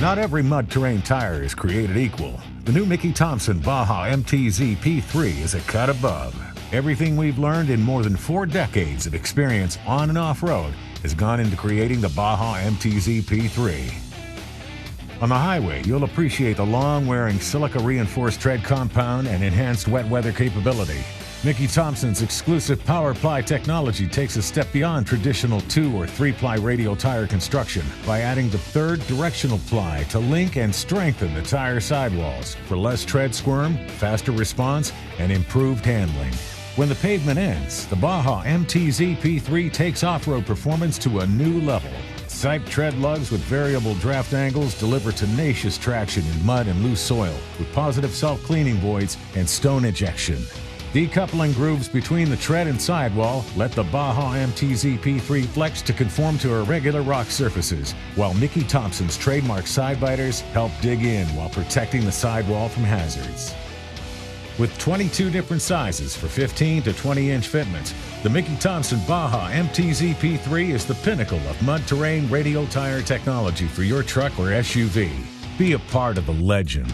Not every mud terrain tire is created equal. The new Thompson Baja MTZ P3 is a cut above. Everything we've learned in more than 4 decades of experience on and off-road has gone into creating the Baja MTZ P3. On the highway, you'll appreciate the long-wearing silica-reinforced tread compound and enhanced wet weather capability. Thompson's exclusive power-ply technology takes a step beyond traditional 2- or 3-ply radial tire construction by adding the third directional ply to link and strengthen the tire sidewalls for less tread squirm, faster response, and improved handling. When the pavement ends, the Baja MTZ P3 takes off-road performance to a new level. Siped tread lugs with variable draft angles deliver tenacious traction in mud and loose soil with positive self-cleaning voids and stone ejection. Decoupling grooves between the tread and sidewall let the Baja MTZ P3 flex to conform to irregular rock surfaces, while Thompson's trademark side biters help dig in while protecting the sidewall from hazards. With 22 different sizes for 15 to 20-inch fitments, the Thompson Baja MTZ P3 is the pinnacle of mud terrain radial tire technology for your truck or SUV. Be a part of the legend.